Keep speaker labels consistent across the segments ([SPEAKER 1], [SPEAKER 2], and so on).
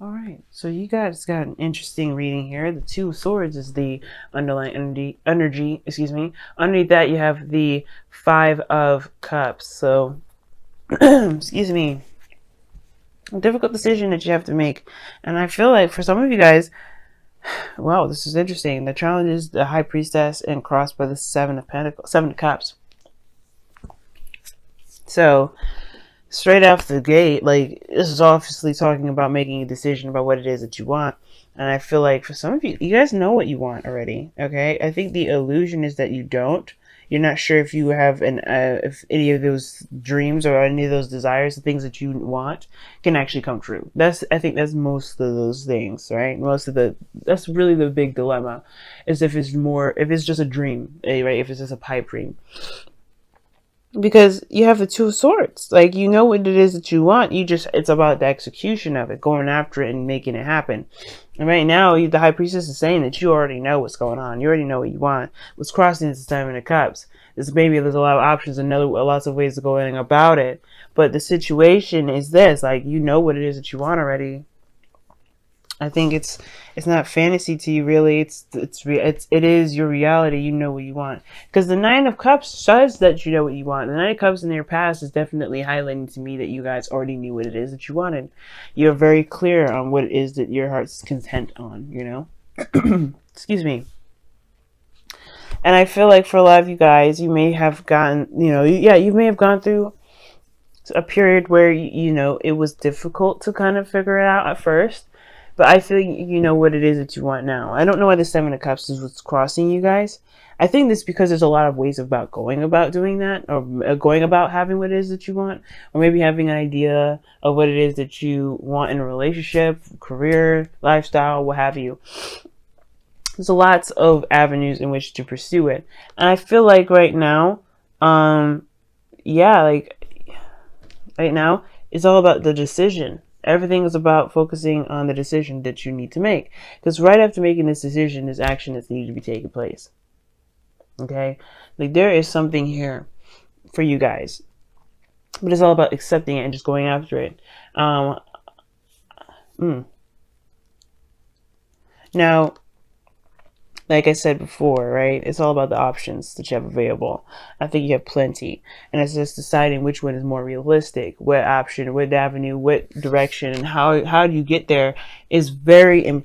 [SPEAKER 1] All right, so you guys got an interesting reading here. The Two of Swords is the underlying energy, excuse me. Underneath that, you have the Five of Cups. So, excuse me, a difficult decision that you have to make. And I feel like for some of you guys, wow, this is interesting. The challenge is the High Priestess and crossed by the Seven of Pentacles, Seven of Cups. So, straight off the gate, like, this is obviously talking about making a decision about what it is that you want. And I feel like for some of you, you guys know what you want already. Okay, I think the illusion is that you don't. You're not sure if you have if any of those dreams or any of those desires, the things that you want, can actually come true. I think that's most of those things, right? That's really the big dilemma, is if it's just a dream, right? If it's just a pipe dream, because you have the Two of Swords. Like, you know what it is that you want. It's about the execution of it, going after it and making it happen. And right now, the High Priestess is saying that you already know what's going on. You already know what you want. What's crossing is the Seven of Cups. There's a lot of options and lots of ways of going about it. But the situation is this: like, you know what it is that you want already. I think it's not fantasy to you, really. It is your reality. You know what you want, because the Nine of Cups says that you know what you want. The Nine of Cups in your past is definitely highlighting to me that you guys already knew what it is that you wanted. You're very clear on what it is that your heart's content on. You know, excuse me. And I feel like for a lot of you guys, you may have gotten, you may have gone through a period where it was difficult to kind of figure it out at first. But I feel you know what it is that you want now. I don't know why the Seven of Cups is what's crossing you guys. I think this because there's a lot of ways about going about doing that, or going about having what it is that you want, or maybe having an idea of what it is that you want in a relationship, career, lifestyle, what have you. There's lots of avenues in which to pursue it. And I feel like right now, like right now, it's all about the decision. Everything is about focusing on the decision that you need to make. Because right after making this decision, there's action that's needed to be taking place. Okay? Like, there is something here for you guys. But it's all about accepting it and just going after it. Now, like I said before, right? It's all about the options that you have available. I think you have plenty. And it's just deciding which one is more realistic, what option, what avenue, what direction, and how do you get there is very, you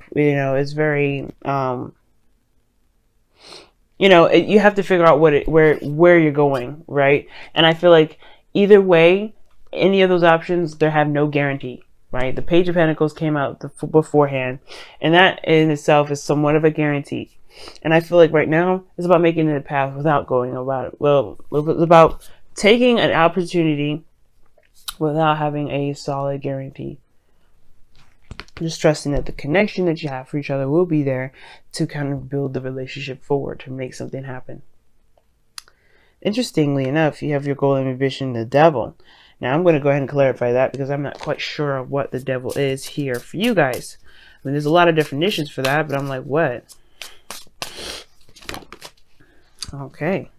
[SPEAKER 1] have to figure out where you're going, right? And I feel like either way, any of those options, they have no guarantee. Right, the Page of Pentacles came out beforehand, and that in itself is somewhat of a guarantee. And I feel like right now it's about making it a path without going about it. Well, it's about taking an opportunity without having a solid guarantee. Just trusting that the connection that you have for each other will be there to kind of build the relationship forward, to make something happen. Interestingly enough, you have your goal and ambition, the Devil. Now, I'm going to go ahead and clarify that because I'm not quite sure of what the Devil is here for you guys. I mean, there's a lot of definitions for that, but I'm like, what? Okay.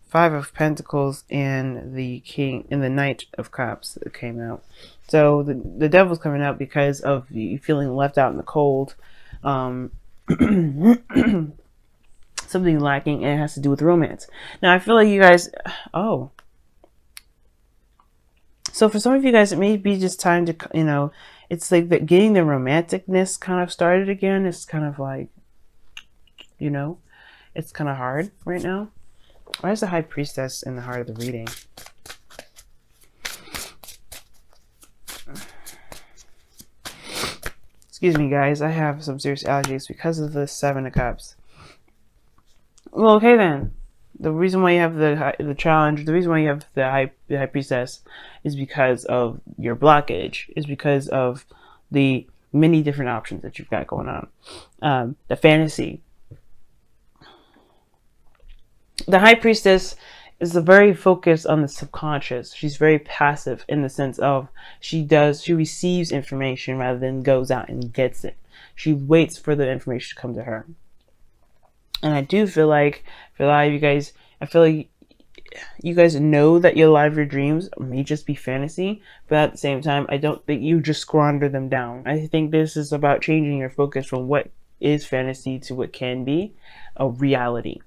[SPEAKER 1] Five of Pentacles and the King and the Knight of Cups that came out. So the Devil's coming out because of you feeling left out in the cold. Something lacking, and it has to do with romance. Now, I feel like you guys... Oh. So for some of you guys, it may be just time to, it's like that getting the romanticness kind of started again. It's kind of like, it's kind of hard right now. Why is the High Priestess in the heart of the reading? Excuse me, guys. I have some serious allergies because of the Seven of Cups. Well, okay then. The reason why you have the challenge, the reason why you have the High Priestess is because of your blockage, is because of the many different options that you've got going on. The fantasy. The High Priestess is very focused on the subconscious. She's very passive in the sense of she receives information rather than goes out and gets it. She waits for the information to come to her. And I do feel like, for a lot of you guys, I feel like you guys know that a lot of your dreams may just be fantasy, but at the same time, I don't think you just squander them down. I think this is about changing your focus from what is fantasy to what can be a reality.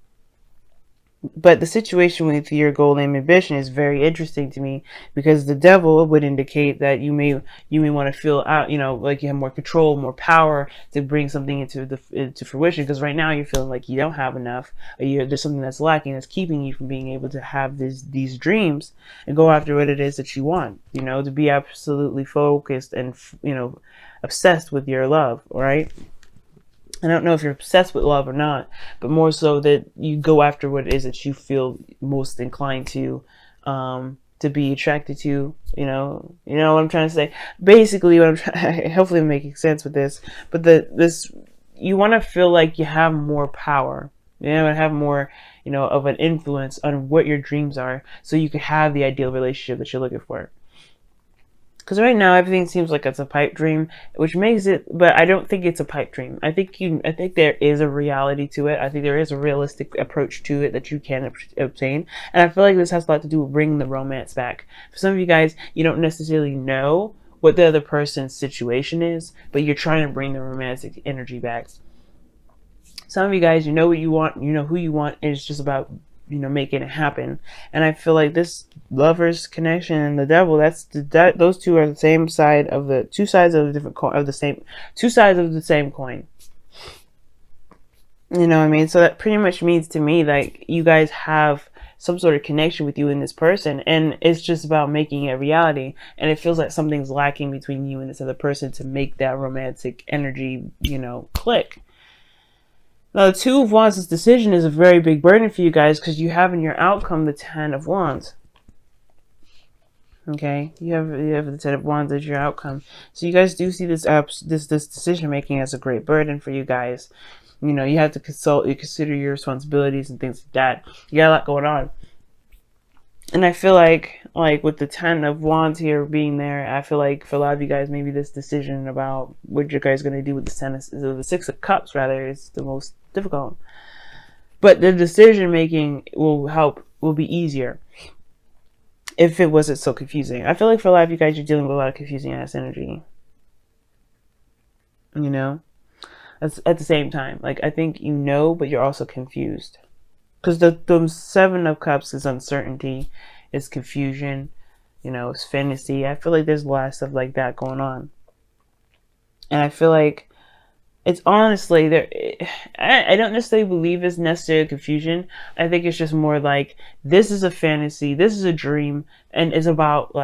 [SPEAKER 1] But the situation with your goal and ambition is very interesting to me, because the devil would indicate that you may want to feel out, like you have more control, more power to bring something into fruition. Because right now you're feeling like you don't have enough, or there's something that's lacking, that's keeping you from being able to have these dreams and go after what it is that you want. To be absolutely focused and obsessed with your love, right? I don't know if you're obsessed with love or not, but more so that you go after what it is that you feel most inclined to be attracted to. You know what I'm trying to say. Basically, what I'm trying, hopefully I'm making sense with this. But you want to feel like you have more power. And have more, of an influence on what your dreams are, so you can have the ideal relationship that you're looking for. Because right now everything seems like it's a pipe dream, which makes it, but I don't think it's a pipe dream. I think there is a reality to it. I think there is a realistic approach to it that you can obtain. And I feel like this has a lot to do with bringing the romance back. For some of you guys, you don't necessarily know what the other person's situation is, but you're trying to bring the romantic energy back. Some of you guys, you know what you want, you know who you want, and it's just about making it happen. And I feel like this lovers connection and the devil, those two are the same side of the two sides of the different coin, of the same two sides of the same coin. You know what I mean? So that pretty much means to me like you guys have some sort of connection with you and this person, and it's just about making it a reality. And it feels like something's lacking between you and this other person to make that romantic energy, click. Now, the Two of Wands, this decision is a very big burden for you guys, because you have in your outcome the Ten of Wands. Okay, you have the Ten of Wands as your outcome. So you guys do see this decision making as a great burden for you guys. You have to consider your responsibilities and things like that. You got a lot going on. And I feel like with the Ten of Wands here being there, I feel like for a lot of you guys, maybe this decision about what you guys going to do with the Six of Cups, rather, is the most difficult. But the decision making will be easier if it wasn't so confusing. I feel like for a lot of you guys, you're dealing with a lot of confusing ass energy. At the same time, I think but you're also confused. Because the Seven of Cups is uncertainty, it's confusion, it's fantasy. I feel like there's a lot of stuff like that going on. And I feel like it's honestly, I don't necessarily believe it's necessarily confusion. I think it's just more like, this is a fantasy, this is a dream, and it's about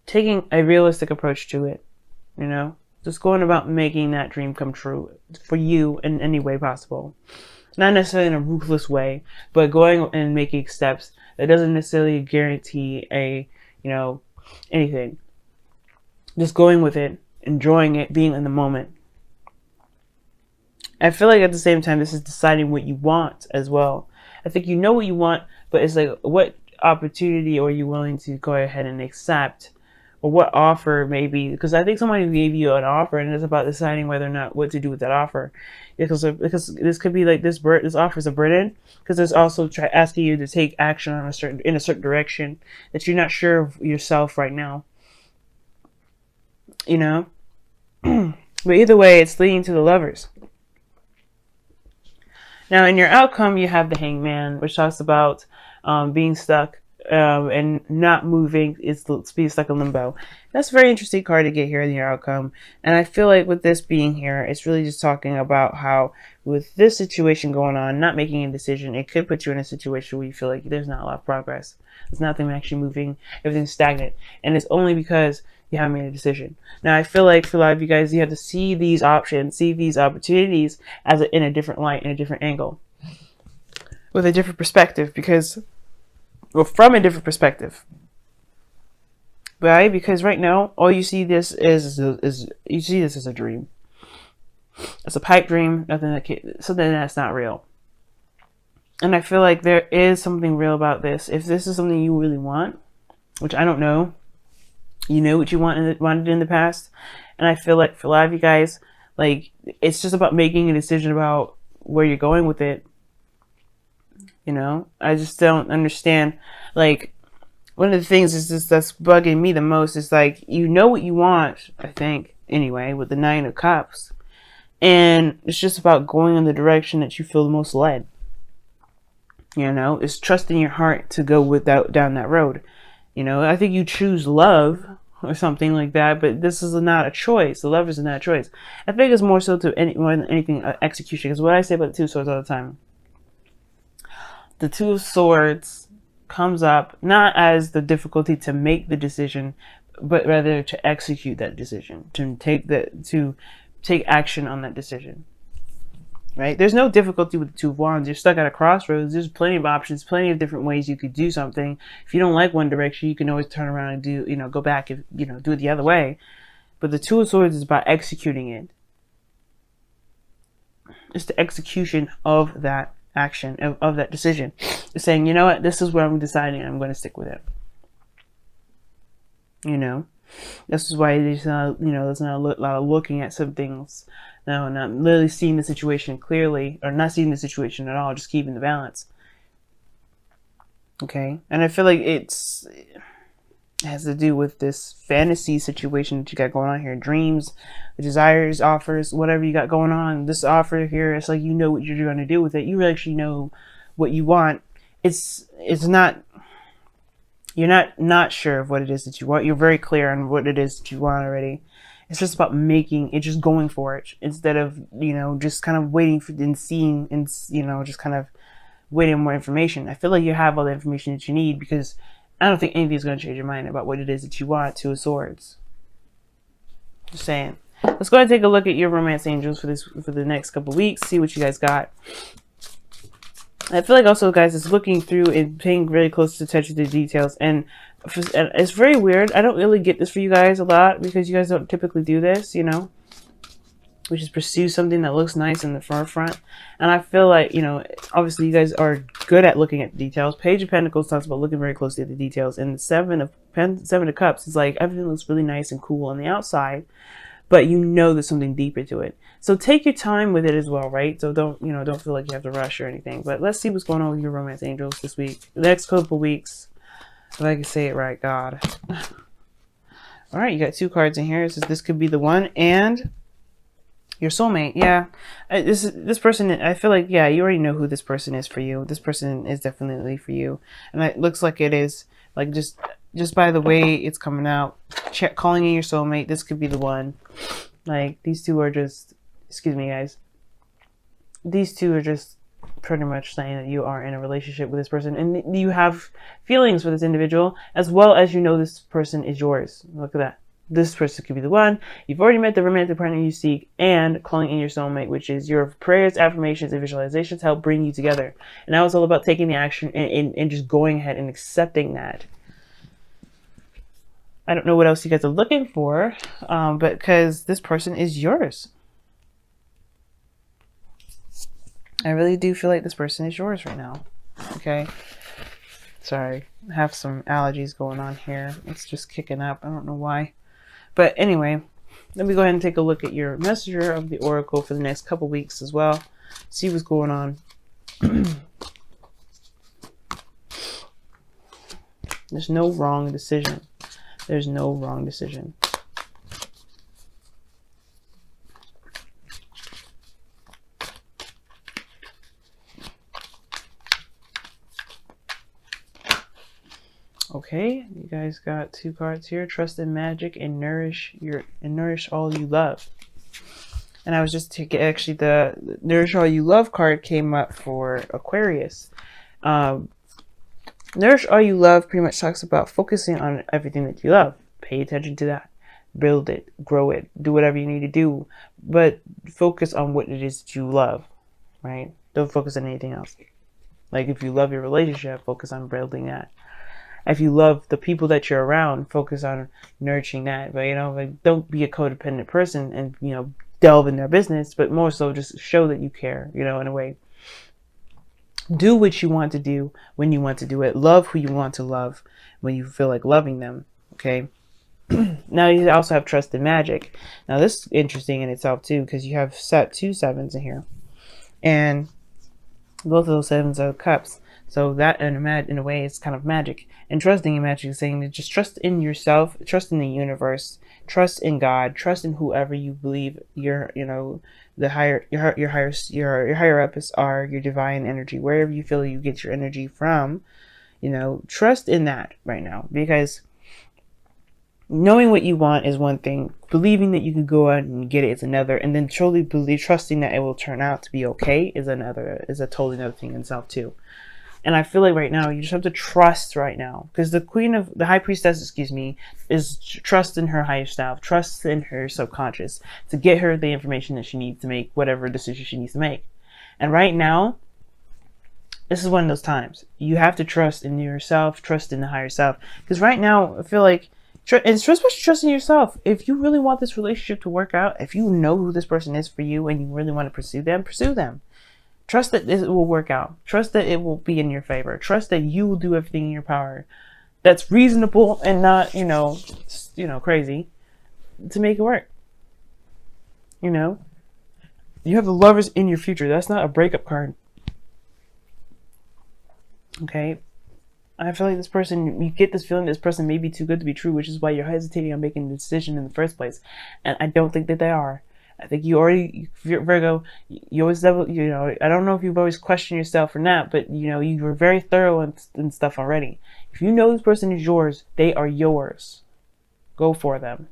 [SPEAKER 1] taking a realistic approach to it, just going about making that dream come true for you in any way possible. Not necessarily in a ruthless way, but going and making steps that doesn't necessarily guarantee anything. Just going with it, enjoying it, being in the moment. I feel like at the same time, this is deciding what you want as well. I think you know what you want, but it's like, what opportunity are you willing to go ahead and accept? Or what offer maybe, because I think somebody gave you an offer and it's about deciding whether or not what to do with that offer. Because this could be like this offer is a burden, because it's also asking you to take action in a certain direction that you're not sure of yourself right now. But either way, it's leading to the Lovers. Now, in your outcome, you have the Hangman, which talks about being stuck and not moving. It's being stuck in limbo. That's a very interesting card to get here in your outcome. And I feel like with this being here, it's really just talking about how with this situation going on, not making a decision, it could put you in a situation where you feel like there's not a lot of progress. There's nothing actually moving. Everything's stagnant. And it's only because you haven't made a decision. Now, I feel like for a lot of you guys, you have to see these options, see these opportunities in a different light, in a different angle, with a different perspective, from a different perspective, right? Because right now, all you see this is you see this as a dream. It's a pipe dream, something that's not real. And I feel like there is something real about this. If this is something you really want, which I don't know, you know what you wanted in the past, and I feel like for a lot of you guys, it's just about making a decision about where you're going with it. You know, I just don't understand. Like, one of the things is just that's bugging me the most is like, you know what you want, I think, anyway, with the Nine of Cups. And it's just about going in the direction that you feel the most led. You know, it's trusting your heart to go down that road. You know, I think you choose love or something like that, but this is not a choice. The love is not a choice. I think it's more so to more than anything execution. Because what I say about the Two of Swords all the time, the Two of Swords comes up not as the difficulty to make the decision, but rather to execute that decision, to take action on that decision. Right? There's no difficulty with the Two of Wands. You're stuck at a crossroads. There's plenty of options, plenty of different ways you could do something. If you don't like one direction, you can always turn around and do, go back and, do it the other way. But the Two of Swords is about executing it. It's the execution of that action, of that decision. It's saying, you know what, this is where I'm deciding, I'm going to stick with it. This is why there's not, there's not a lot of looking at some things. No, not really seeing the situation clearly, or not seeing the situation at all, just keeping the balance. Okay? And I feel like it has to do with this fantasy situation that you got going on here. Dreams, desires, offers, whatever you got going on. This offer here, it's like you know what you're going to do with it. You actually know what you want. It's not... You're not sure of what it is that you want. You're very clear on what it is that you want already. It's just about making it, just going for it, instead of, just kind of waiting for and seeing and, just kind of waiting on more information. I feel like you have all the information that you need, because I don't think anything's going to change your mind about what it is that you want. Two of Swords. Just saying. Let's go ahead and take a look at your romance angels for the next couple weeks. See what you guys got. I feel like also, guys, it's looking through and paying really close attention to the details. And it's very weird. I don't really get this for you guys a lot, because you guys don't typically do this, which is pursue something that looks nice in the forefront. And I feel like, obviously you guys are good at looking at the details. Page of Pentacles talks about looking very closely at the details. And the Seven of Cups is like, everything looks really nice and cool on the outside, but there's something deeper to it. So take your time with it as well, right? So don't feel like you have to rush or anything. But let's see what's going on with your romance angels this week. The next couple weeks. If I can say it right, God. All right, you got 2 cards in here. It says this could be the one, and your soulmate. Yeah, this person. I feel like, yeah, you already know who this person is for you. This person is definitely for you, and it looks like it is. Like just by the way it's coming out, calling in your soulmate. This could be the one. Like these two are just. Excuse me, guys. These two are just pretty much saying that you are in a relationship with this person, and you have feelings for this individual, as well as this person is yours. Look at that. This person could be the one. You've already met the romantic partner you seek, and calling in your soulmate, which is your prayers, affirmations, and visualizations help bring you together. And that was all about taking the action and just going ahead and accepting that. I don't know what else you guys are looking for, but because this person is yours. I really do feel like this person is yours right now. Okay. Sorry. I have some allergies going on here. It's just kicking up. I don't know why. But anyway, let me go ahead and take a look at your messenger of the oracle for the next couple weeks as well. See what's going on. There's no wrong decision. There's no wrong decision. Okay, you guys got 2 cards here. Trust in magic and nourish all you love. And I was just taking, actually the nourish all you love card came up for Aquarius. Nourish all you love pretty much talks about focusing on everything that you love. Pay attention to that. Build it, grow it, do whatever you need to do, but focus on what it is that you love, right? Don't focus on anything else. Like if you love your relationship, focus on building that. If you love the people that you're around, focus on nurturing that. But like don't be a codependent person and delve in their business, but more so just show that you care, in a way. Do what you want to do when you want to do it. Love who you want to love when you feel like loving them. Okay. Now you also have trust in magic. Now this is interesting in itself too, because you have 2 sevens in here, and both of those 7s are cups. So that in a way is kind of magic. And trusting in magic is saying to just trust in yourself, trust in the universe, trust in God, trust in whoever you believe your, the higher your higher ups are, your divine energy, wherever you feel you get your energy from. Trust in that right now, because knowing what you want is one thing, believing that you could go out and get it is another, and then truly trusting that it will turn out to be okay is a totally another thing in itself too. And I feel like right now you just have to trust right now, because the high priestess, is trust in her higher self, trust in her subconscious to get her the information that she needs to make whatever decision she needs to make. And right now, this is one of those times you have to trust in yourself, trust in the higher self, because right now I feel like, and especially trust in yourself. If you really want this relationship to work out, if you know who this person is for you and you really want to pursue them, pursue them. Trust that it will work out. Trust that it will be in your favor. Trust that you will do everything in your power that's reasonable and not, crazy, to make it work. You have the Lovers in your future. That's not a breakup card. Okay? I feel like this person, you get this feeling this person may be too good to be true, which is why you're hesitating on making the decision in the first place. And I don't think that they are. I think Virgo, you always, I don't know if you've always questioned yourself or not, but you were very thorough and stuff already. If you know this person is yours, they are yours. Go for them.